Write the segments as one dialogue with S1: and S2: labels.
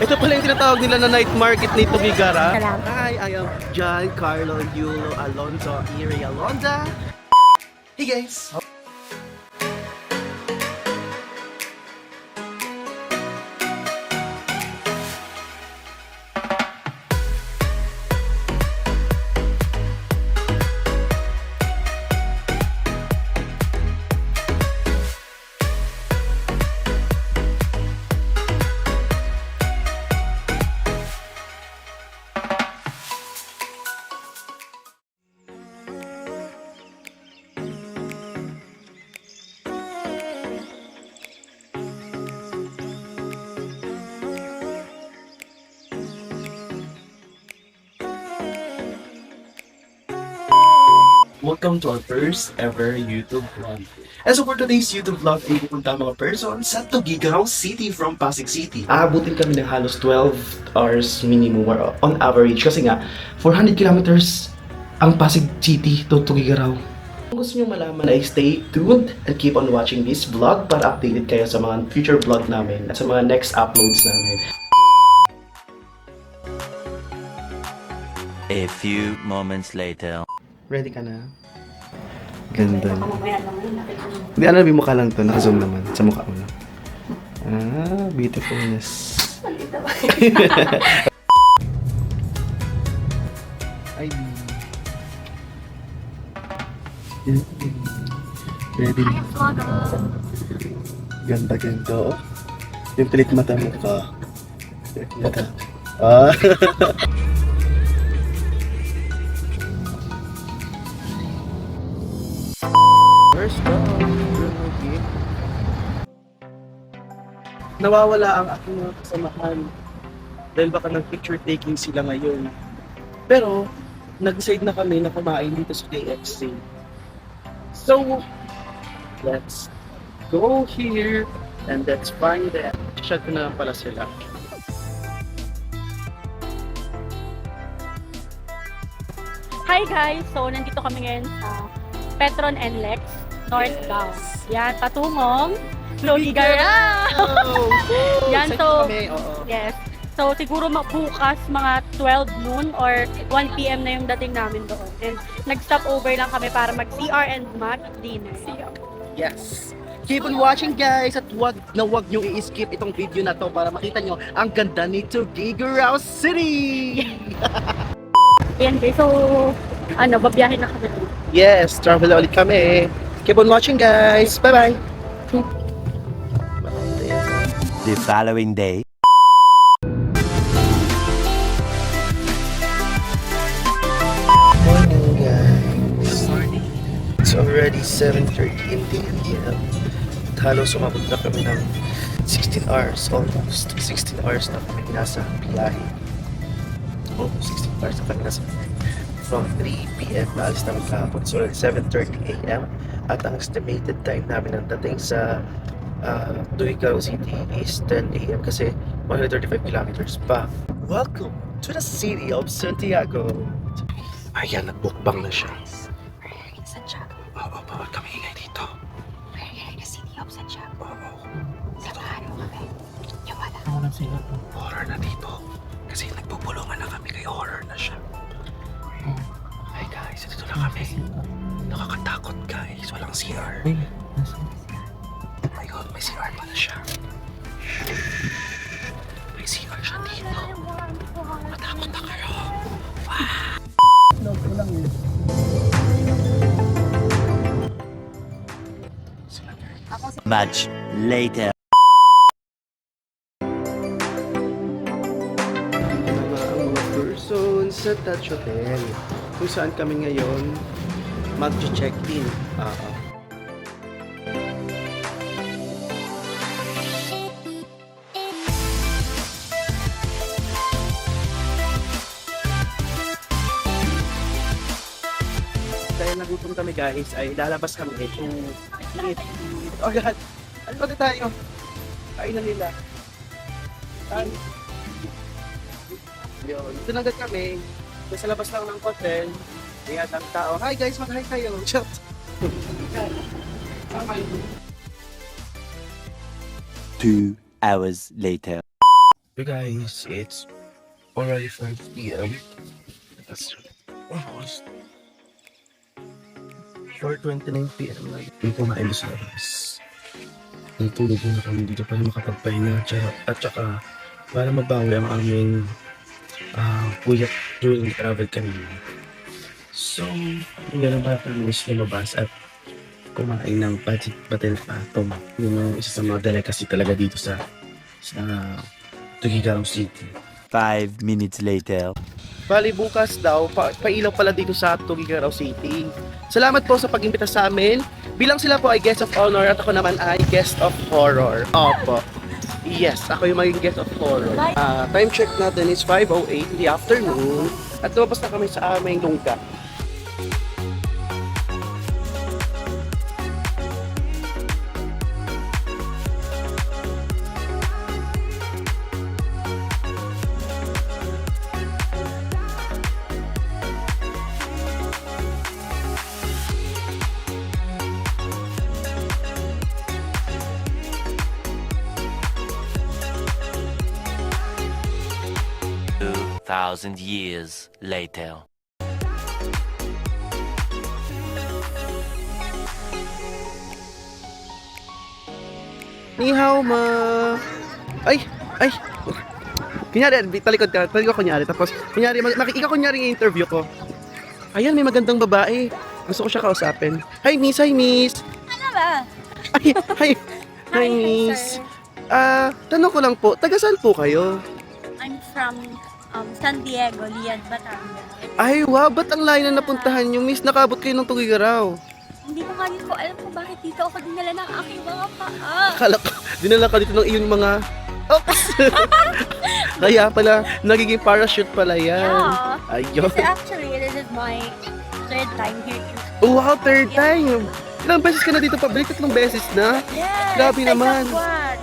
S1: Ito pala yung tinatawag nila na night market ni Tugigara.
S2: Salam.
S1: Hi, I am John Carlo Yulo Alonzo Iri Alonza. Hey guys! Welcome to our first ever YouTube vlog. And so for today's YouTube vlog ay pupunta ang mga person sa Tuguegarao City from Pasig City. Aabutin kami ng halos 12 hours minimum or on average kasi nga 400 kilometers ang Pasig City to Tuguegarao. Kung gusto nyo malaman ay stay tuned and keep on watching this vlog para updated kayo sa mga future vlog namin at sa mga next uploads namin.
S3: A few moments later.
S1: Ready ka na? Ganda. Hindi, ano, mukha lang to. Naka-zoom naman. Sa mukha mo lang. Ah, beautifulness. Ay, ready? Ganda, ganda. Oh. Yung pilit mata mo ka. Ah. First dog. Nawawala ang aking mga kasamahan dahil baka nag-picture taking sila ngayon. Pero, nag-decide na kami na kumain dito sa KFC. So, let's go here and let's find them. Shot ko na lang pala sila.
S2: Hi guys! So, nandito kami ngayon sa Petron and Lex, northbound. Yan, patungong Tuguegarao! Yan, so, yes. So, siguro bukas mga 12 noon or 1 PM na yung dating namin doon. And nag-stop over lang kami para mag-CR and mag-dinner.
S1: Yes! Keep on watching guys at wag nyo i-skip itong video na to para makita nyo ang ganda ni Tuguegarao City!
S2: Yan guys, so, babiyahin na kami.
S1: Yes, travel na ulit kami. Keep on watching guys! Bye-bye!
S3: The following day.
S1: Morning guys! It's already 7:30 in the PM. Halos umabot na kami ng 16 hours, almost 16 hours na kami nasa biyahe. Almost 16 hours na kami nasa from 3 PM na alis namin kahapon. So 7:30 AM at ang estimated time namin ng dating sa Tuguegarao City is 10 AM kasi 135 kilometers pa. Welcome to the city of Santiago. Ayan, nagbukbang na siya.
S4: We're here in Santiago.
S1: Oo, bawal kami ingay dito.
S4: We're here in the city of Santiago.
S1: Oo.
S4: Samahan mo kami. Yung wala.
S1: Horror na dito. Kasi nagbubulungan na kami kay horror na siya. Hey guys, dito na kami. Nakakatakot guys, walang CR. Ayun, may CR pala siya. May CR siya dito. Matakot na kayo.
S3: Much later.
S1: Mga person sa Touch Hotel kung saan kami ngayon mag-check-in. Dahil nagutom kami guys ay lalabas kami to eat. Oh God! Ano ba tayo? Kain na nila. Saan? Yun. Ito na agad kami. Sa labas lang ng hotel. May atang tao. Hi guys, mag-hi kayo. Shout.
S3: 2 hours later.
S1: Hey guys, it's already 5 p.m. That's almost 4:29 p.m. na. Hindi ko maayos sa labas. Natulog na kami dito para makapagpahinga at saka para mabawi ang aming puyat during the travel kanina. So, hindi na ba promise lumabas at kumain ng patil patong. Yun ang isa sa mga delicacy talaga dito sa Tuguegarao City.
S3: 5 minutes later.
S1: Bali bukas daw, pailaw pala dito sa Tuguegarao City. Salamat po sa pag-imbita sa amin. Bilang sila po ay guest of honor at ako naman ay guest of horror. Opo. Yes, ako yung maging guest of horror. Time check natin is 5:08 in the afternoon. At lumabas na kami sa aming lungga.
S3: Thousand years later.
S1: Ni hao ma. Ay. Kunyari, talikod kunyari. Tapos, kunyari, ikaw kunyari yung interview ko. Ayan, may magandang babae. Gusto ko siya kausapin. Hi, miss.
S4: Ano ba?
S1: Hi, miss. Tanong ko lang po, taga saan po kayo?
S2: I'm from San Diego, Lian, Batangas.
S1: Ay, wow, ba't ang layo na napuntahan nyo, miss? Nakabot kayo ng Tuguegarao.
S2: Hindi ko nga ko alam kung bakit dito ako dinala ng aking mga paa.
S1: Akala ko, dinala ka dito ng iyong mga... Oops! Kaya pala, nagiging parachute pala yan.
S2: Yeah.
S1: Ayun.
S2: Kasi actually, this is my third time here.
S1: Wow, third time! Ilang beses ka na dito pabalik? 3 beses na?
S2: Yes!
S1: Grabe naman.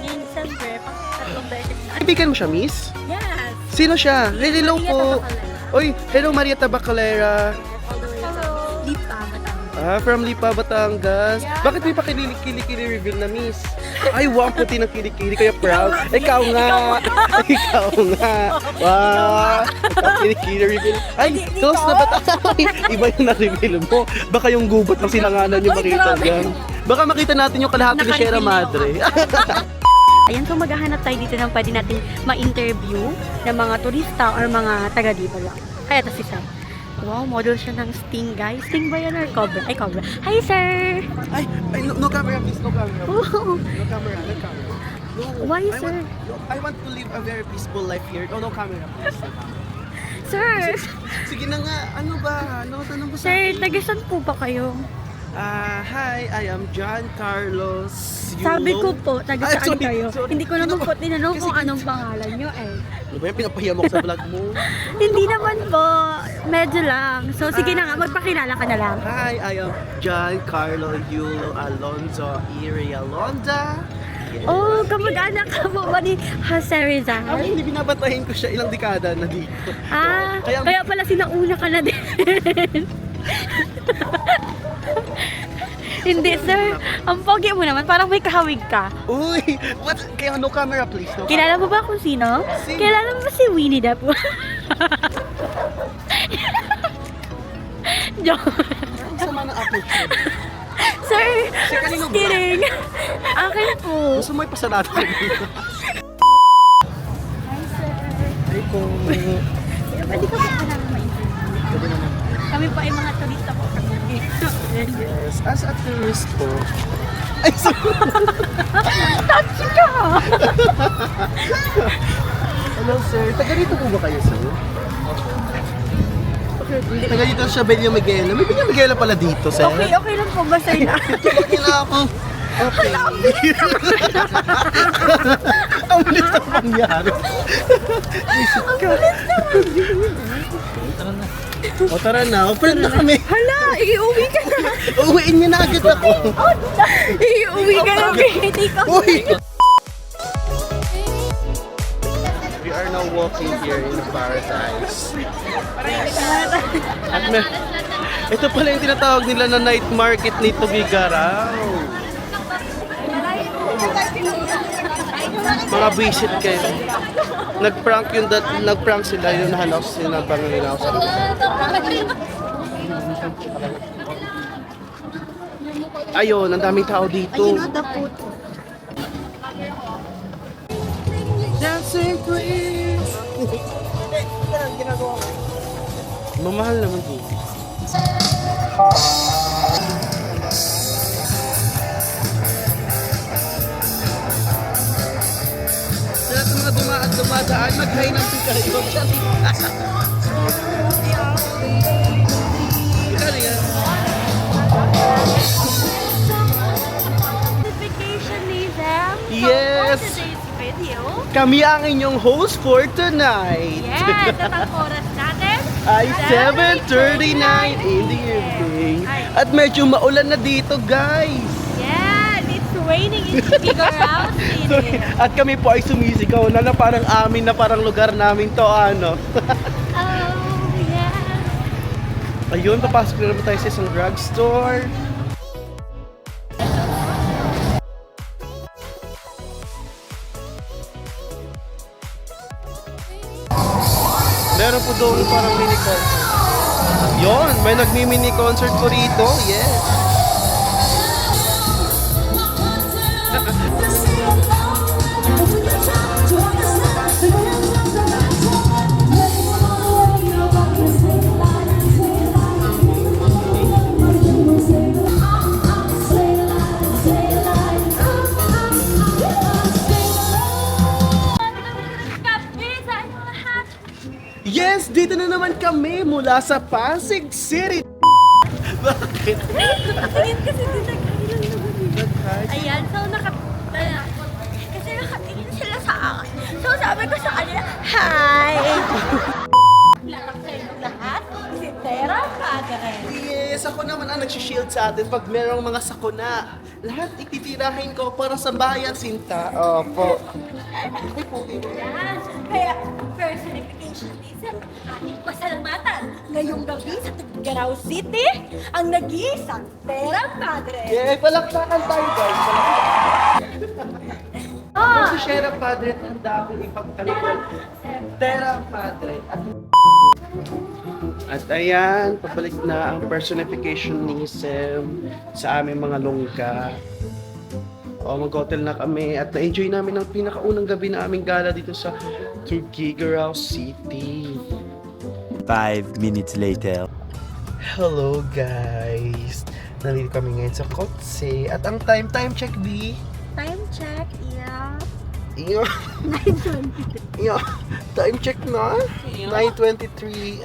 S2: Yung December, pang 3 beses na.
S1: Kaibigan mo siya, miss?
S2: Yes!
S1: Sino siya? Hello
S2: Maria
S1: po.
S2: Tabacalera.
S1: Oy, hello Maria Tabacalera.
S2: Hello! Lipa, Batangas.
S1: From Lipa, Batangas.
S2: Yeah.
S1: Bakit may pakili-kili reveal na, miss? Ay, wow, puti ng kilikili. Kaya proud. Ikaw nga. Ikaw nga. Wow. Kilikili reveal. Ay, close na ba tayo? Iba yung na-reveal mo. Baka yung gubat ng sinanganan yung makita dyan. Baka makita natin yung kalahati ni Sierra Madre.
S2: Ayan, so maghahanap tayo dito ng pwede natin ma-interview ng mga turista or mga taga dito lang. Kaya ito si Sam. Wow, model siya ng Sting, guys. Sting ba yan or Cobra? Ay, Cobra. Hi, sir!
S1: Ay, no camera, please. No camera.
S2: Wow.
S1: No camera. No.
S2: Why, sir?
S1: I want to live a very peaceful life here. No camera, please.
S2: Sir!
S1: Sige na nga, ano ba? Ano tanong ko sa
S2: Sir,
S1: akin?
S2: taga-saan po ba kayo?
S1: Hi, I am John Carlos Yulo.
S2: Sabi ko po, taga-saan
S1: sorry,
S2: kayo?
S1: sorry.
S2: Hindi ko naman po tinanong kung
S1: Kasi-
S2: anong pangalan nyo eh.
S1: Ano ba yan? Pinapahiya mo ko sa vlog mo?
S2: Hindi naman po. Medyo lang. So, sige na nga, magpakilala ka na lang.
S1: Hi, I am John Carlo Yulo Alonzo Irialonda. Yes.
S2: Oh, kamag-anak ka po ba ni Jose Rizal?
S1: Ay, hindi binabatahin ko siya ilang dekada na dito.
S2: Ah,
S1: Kaya-
S2: kaya pala sinauna ka na din. Hindi, sir. Ang pogi mo naman. Parang may kahawig ka.
S1: Uy, what? Kaya no camera, please. No
S2: Kilala mo ba kung sino?
S1: Sino?
S2: Kilala mo ba si Winnie the Pooh? Joke.
S1: camera. Sama ng aperture.
S2: Sir,
S1: kanino
S2: just
S1: ba?
S2: kidding. Akin po.
S1: Gusto mo ipasarado ko dito?
S2: Hi, sir.
S1: Ay ko.
S2: Pwede ka ba namin ma-interview?
S1: Pwede naman.
S2: Kami po ay mga turista po.
S1: Yes, as a tourist po. Ay, sorry.
S2: Touchy ka!
S1: Hello, sir. Taga dito po ba kayo, sir? Okay. Taga dito sa Bella Miguela. May Bella Miguela pala dito, sir.
S2: Okay lang po ba, sir?
S1: Okay na ako. Okay. Ang bilis na pangyari. O tara na. Friend na kami.
S2: Hala, iuwi ka na.
S1: Uwiin niyo na agad ako.
S2: Iuwi ka na. Take off.
S1: Uy! We are now walking here in the paradise. At ito pala yung tinatawag nila na night market ni Tuguegarao. Mga visit kayo. Nag-prank sila, yung nahanap sila bang nila sa ayun, ang daming tao dito. Dancing Queen! Mamahal naman dito. Sila sa mga dumadaan, mag-hi ng kayo. Galing yan.
S2: Notification ni Zam.
S1: Yes.
S2: For today's video.
S1: Kami ang inyong host for tonight.
S2: Yes, at ang oras natin
S1: Ay 7:39 in the evening. At medyo maulan na dito, guys.
S2: Yes, it's raining in Figurao City.
S1: At kami po ay sumisigaw na parang amin na parang lugar namin to ano.
S2: Oh, yes.
S1: Ayun, papasok na naman tayo sa isang drugstore. Meron po doon parang mini concert. Yon, may nagmi-mini concert po rito. Yes. Yes, dito na naman kami mula sa Pasig City. Bakit?
S2: Tingin kasi din nagkailan
S1: Nag-hi?
S2: Ayan, so kasi nakatingin sila sa akin. So sabi ko sa kanila, hi! Lahat sa inyo lahat, si Tera Padre.
S1: Yes, ako naman ang nagsishield sa atin pag merong mga sakuna. Lahat ititirahin ko para sa bayan, Sinta. Opo.
S2: Yan. Kaya, personification reason, ating pasalamatan. Ngayong gabi sa Tuguegarao City, ang nag-iisang Tera Padre.
S1: Yeah, palakpakan tayo, guys. Palakpakan. Si Shera Padre, tanda ko ipagkalipon. Tera Padre. At ayan, pabalik na ang personification ni Sam sa aming mga lungga. Mag-hotel na kami at na-enjoy namin ang pinakaunang gabi na aming gala dito sa Tuguegarao City.
S3: 5 minutes later.
S1: Hello guys! Nandito kami ngayon sa Kotse at ang time check B.
S2: Time check, yeah.
S1: Iyo.
S2: 9:23.
S1: Iyo. Time check na. 9:23.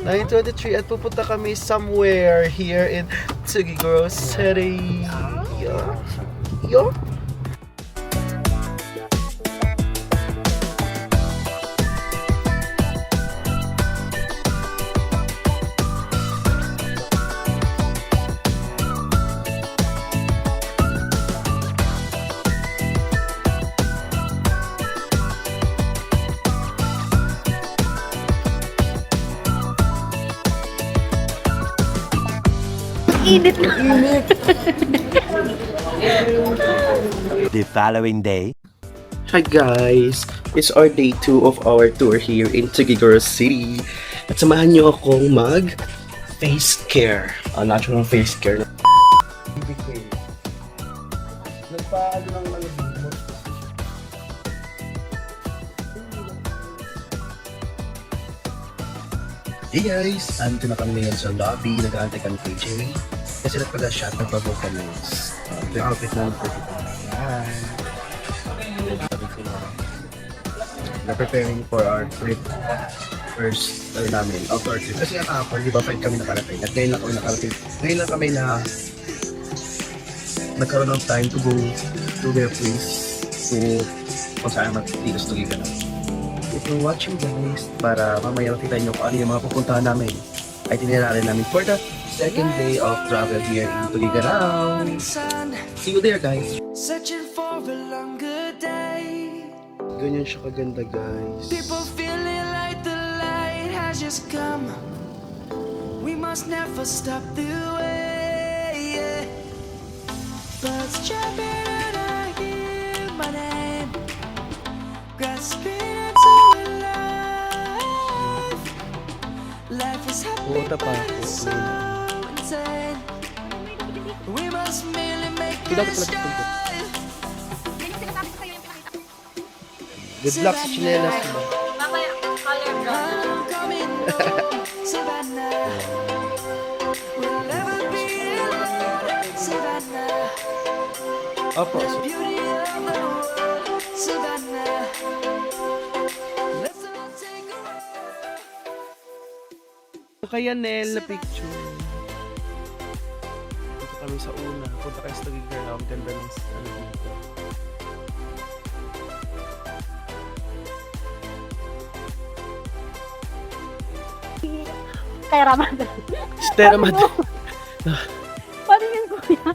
S1: 9:23 at pupunta kami somewhere here in Tuguegarao City. Yo. Yo.
S2: Init na.
S3: The following day.
S1: Hi guys! It's our day 2 of our tour here in Tuguegarao City. At samahan niyo akong mag face care. Natural face care. Nagpaano lang lang dito. Hey guys! Andito na kami ngayon sa lobby. Nag-aantay kami kay Jay. Kasi nagpag-shot ng bubble kami. Ito yung outfit namin for dito. Ayan. We're preparing for our trip. First namin, outdoor trip. Kasi kahapon, di ba, friend kami nakarating. At ngayon lang kami nakarating. Ngayon lang kami na nagkaroon ng time to go to their place. To kung saan dito sa Tuguegarao. If you're watching guys, para mamaya makita nyo kung ano yung mga pupuntahan namin, itinerary namin for the second day of travel here in Tuguegarao. See you there guys!
S5: Searching for a longer day.
S1: Ganyan siya kaganda guys.
S5: People feeling like the light has just come. We must never stop the way. Yeah. Birds jumping and I hear
S1: Puta pa ako.
S5: pretend. We must merely make
S1: Dapat
S5: a
S1: pala dito.
S5: start.
S1: Good luck sa chinelas mo.
S2: Mamaya, color brown.
S5: I'm coming home, Savannah. We'll never be alone, Savannah.
S1: Opo.
S5: The beauty of the world, Savannah. Let's all take a ride.
S1: Kaya Nel na picture. Dito kami sa una. Punta kayo sa Taguig Girl. Ang ganda ng ano dito.
S2: Tera Madre.
S1: Stera Madre.
S2: Pwede yun, kuya.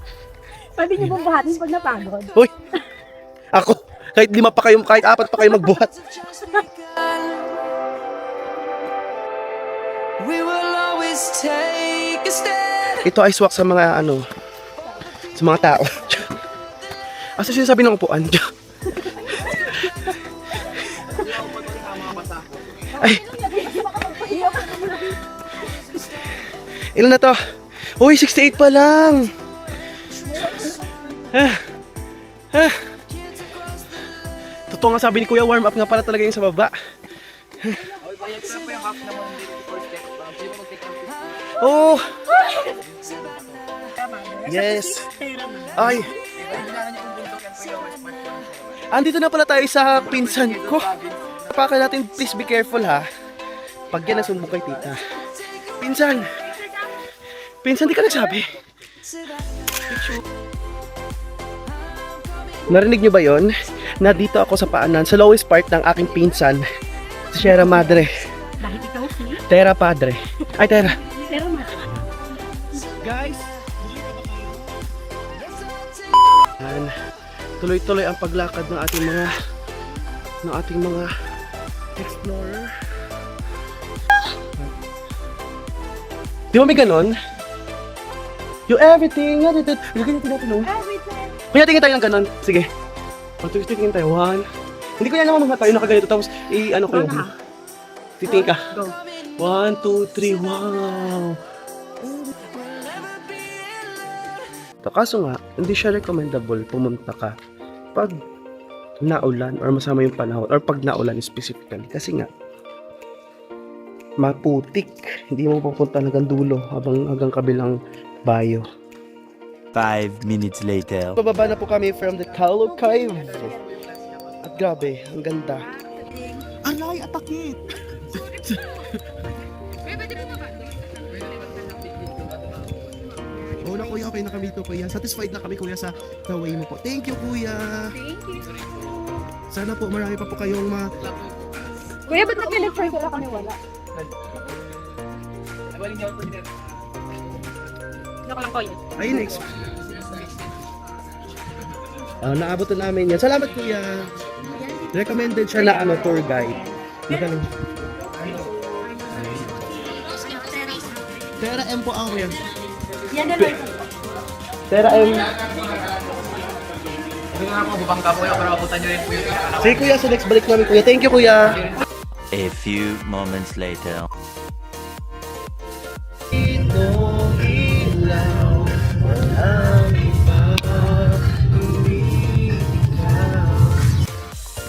S2: Pwede niyo pong buhatin pag napagod.
S1: Hoy! Ako! Kahit 5 pa kayo, kahit 4 pa kayo magbuhat.
S5: Just begun. We will always take a stand.
S1: Ito ay swak sa mga ano, sa mga tao. Asa sinasabi ng upuan? Ay! Ilan na to? Uy, 68 pa lang! Totoo nga sabi ni Kuya, warm up nga pala talaga yung sa baba. Oh! Yes! Ay! Andito na pala tayo sa pinsan ko. Paka natin, please be careful ha. Pag yan nasumbok kay tita. Pinsan! Pinsan, di ka nagsabi. Narinig nyo ba yon? Na dito ako sa paanan, sa lowest part ng aking pinsan, si Sierra Madre.
S2: Dahil ikaw si
S1: Terra Padre. Ay, Terra.
S2: Tera Madre.
S1: Guys! Yan. Tuloy-tuloy ang paglakad ng ating mga explorer. Di ba may ganon? You everything, ganyan tinatanong. Kaya tingin tayo ng ganon. Sige. Tingin tayo. 1. Hindi ko yan naman mga tayo nakaganito. Tapos, ano ko yun. Titingin ka. 1, 2, 3. Wow. Kaso nga, hindi siya recommendable pumunta ka pag naulan or masama yung panahon or pag naulan specifically. Kasi nga, maputik. Hindi mo pupunta hanggang dulo hanggang kabilang bayo.
S3: 5 minutes later.
S1: Bababa na po kami from the Talo Cave. At grabe, ang ganda. Alay, atakit! Oo na kuya, okay na kami dito kuya. Satisfied na kami kuya sa way mo po. Thank you kuya! Thank you! Sana po marami pa po kayong
S2: Kuya, ba't nag-lecture sila kami wala? Ano ko lang kuya?
S1: Ayun, next. Naabot na namin yan. Salamat kuya. Recommended siya na tour guide. Magaling. Tera M po ako yan.
S2: Yan na lang.
S1: Tera M.
S6: Hindi nga po, bubangka po yung para mabutan nyo yung kuya.
S1: Sige kuya, sa next balik namin kuya. Thank you kuya.
S3: A few moments later.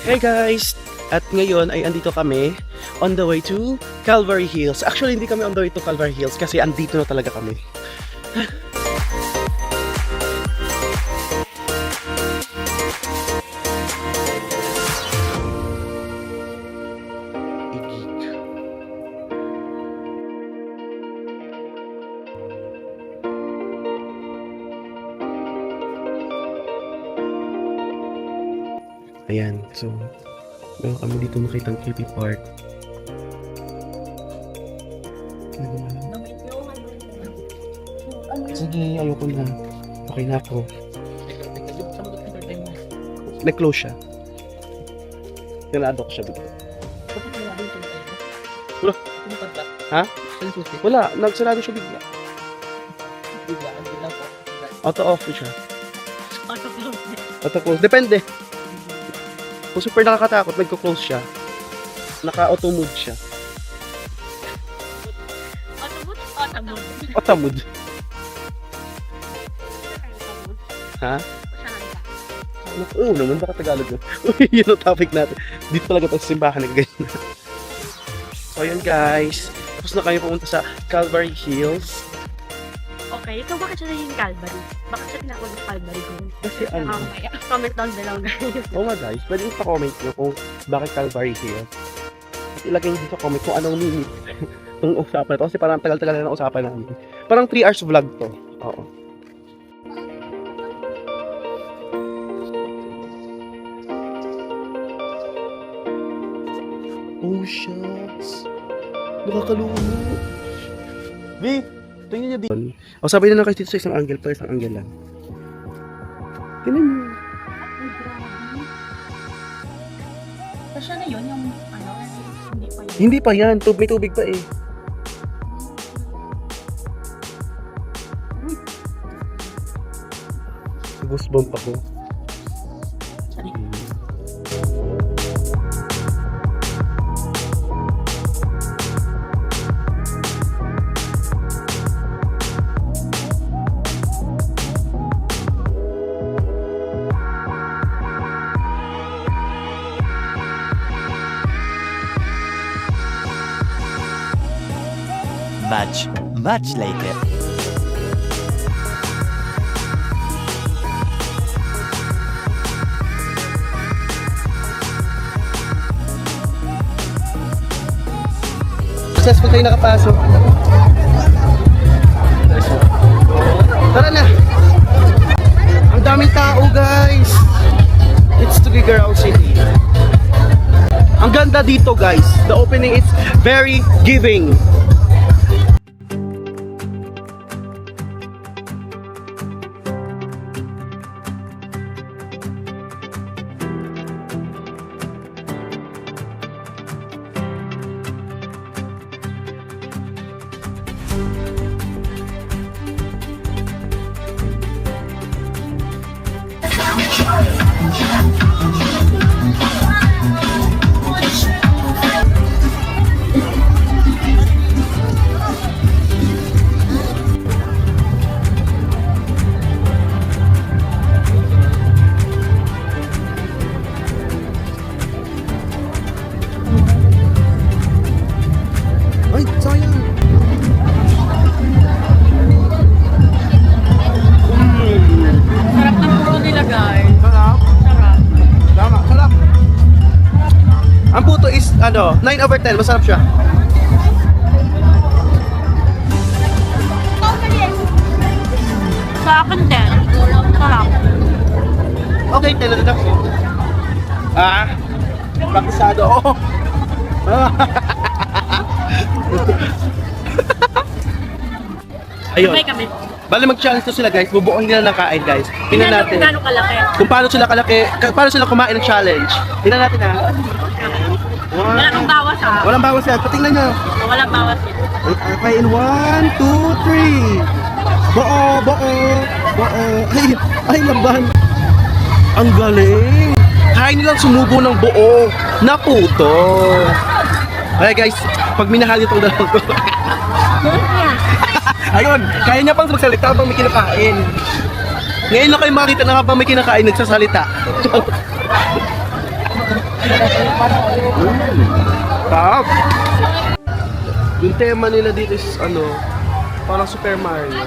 S3: Hey guys! At ngayon ay andito kami on the way to Calvary Hills. Actually, hindi kami on the way to Calvary Hills kasi andito na talaga kami. Ayan, so meron kami dito nakitang creepy part. Sige, ayoko na. Okay na ako. Nag-close siya. Tinado ko siya bigla. Wala. Ha? Wala, nagsarado siya bigla. Auto-off siya. Auto-close. Depende. Kung super nakakatakot, nagko-close siya. Naka-auto mode siya.
S2: Auto mode
S3: Patamod. Ha? Oo naman, baka Tagalog yun. Uy, yun ang topic natin. Dito talaga tayo sa simbahan na ganyan. So yun guys, tapos na kayo pumunta sa Calvary Hills.
S2: Okay, ikaw bakit siya naging Calvary? Bakit siya tinawag ng Calvary Hills?
S3: Kasi ano,
S2: Comment down below guys.
S3: oo nga guys, pwede yung pa-comment nyo kung bakit Calvary Hills. At ilagay nyo sa comment kung anong minute itong usapan na to. Kasi parang tagal-tagal na ng usapan namin. Parang 3 hours vlog to. Oo. Oh, shucks. Nakakalunod. Babe, tingnan niya dito. O, sabay na lang kayo dito sa isang angle pa, isang angle lang. Tingnan niyo.
S2: So siya na yun, yung ano, hindi pa yun.
S3: Hindi pa yan. May tubig pa eh. Goosebump ako.
S7: Much later.
S3: Successful tayo nakapasok. Tara na! Ang daming tao guys! It's Tuguegarao City. Ang ganda dito guys. The opening is very giving. Ay, sayang.
S2: Sarap ng puro nila guys.
S3: Sarap.
S2: Sarap.
S3: Tama, sarap. Ang puto is, 9/10. Masarap siya.
S2: Sa akin din. Sarap.
S3: Okay, 10 na ito. Praktisado. Oh. Ayun.
S2: Sabay kami.
S3: Bali mag-challenge to sila guys. Bubuohin nila ng kain guys. Tingnan natin.
S2: Kung gaano kalaki.
S3: Kung paano sila kalaki, paano sila kumain ng challenge. Tingnan natin ha.
S2: Wala kang bawas ha.
S3: Walang bawas yan. Patingnan nyo.
S2: Walang bawas yun.
S3: Okay, in 1, 2, 3. Buo. Ay, laban. Ang galing. Kaya nilang sumubo ng buo na puto. Okay guys, pag minahal itong dalawang ko. Ayun, kaya niya pang magsalita habang may kinakain. Ngayon lang kayo makita na habang may kinakain nagsasalita. Top! Yung tema nila dito is parang Super Mario.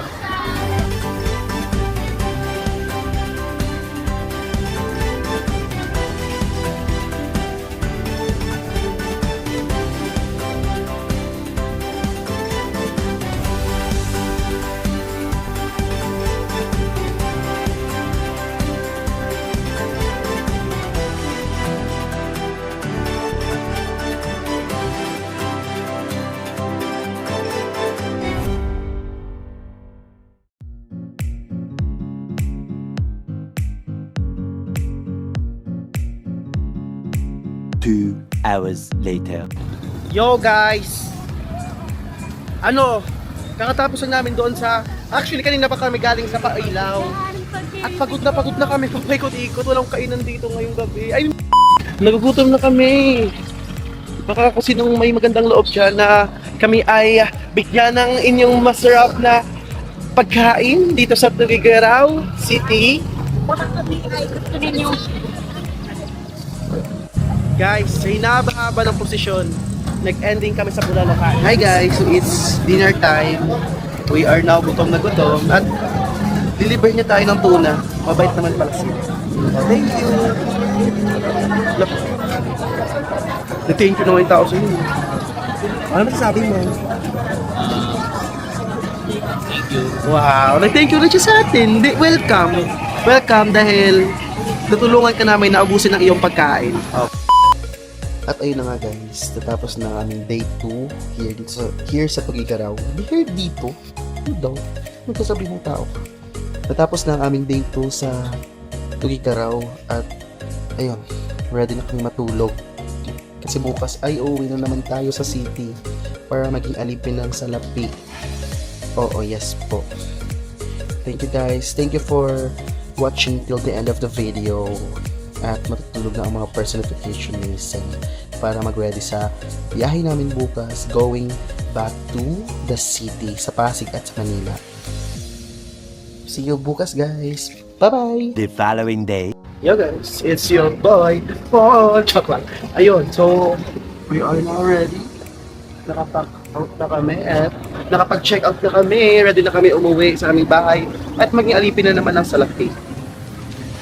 S7: Two hours later.
S3: Yo guys! Kakatapos na namin doon sa... Actually, kanina pa kami galing sa Pailaw. At pagod na kami. Papaikot-ikot. Walang kainan dito ngayong gabi. Ay, nagugutom na kami. Baka kung sinong may magandang loob dyan na kami ay bigyan ng inyong masarap na pagkain dito sa Tuguegarao City.
S2: Baka kami ay gusto ninyo.
S3: Guys, sa hinaba-haba ng posisyon, nag-ending kami sa Bulalakan. Hi guys, so it's dinner time. We are now gutom na gutom at deliver niya tayo ng tuna. Mabait naman pala sila. Thank you. Thank you naman yung tao sa inyo. Ano masasabi mo? Wow, nag-thank you na siya sa atin. Welcome. Welcome dahil natulungan ka namin na ubusin ang iyong pagkain. At ayun na nga guys, natapos na aming day 2 here sa Tuguegarao. Here dito? Ano daw? Ano sasabi ng tao? Natapos na ang aming day 2 sa Tuguegarao at ayun, ready na kami matulog. Kasi bukas ay uuwi na naman tayo sa city para maging alipin ng salapi. Oo, yes po. Thank you guys. Thank you for watching till the end of the video. At matutulog na ang mga personification ni Sen para mag-ready sa biyahe namin bukas going back to the city sa Pasig at sa Manila. See you bukas guys. Bye-bye!
S7: The following day.
S3: Yo guys, it's your boy, Paul Chocolate. Ayun, so we are now ready. Nakapag-out na kami at nakapag-check out na kami. Ready na kami umuwi sa aming bahay at maging alipin na naman ng salapi.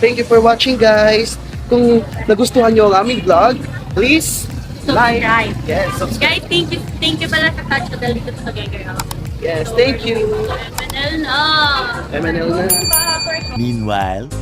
S3: Thank you for watching guys. Kung nagustuhan nyo ang aming vlog, please like.
S2: Subscribe.
S3: Yes, subscribe.
S2: Guys, thank you pala sa touch na dito sa Tuguegarao.
S3: Yes, thank you.
S2: MNL na!
S3: MNL na.
S7: Meanwhile,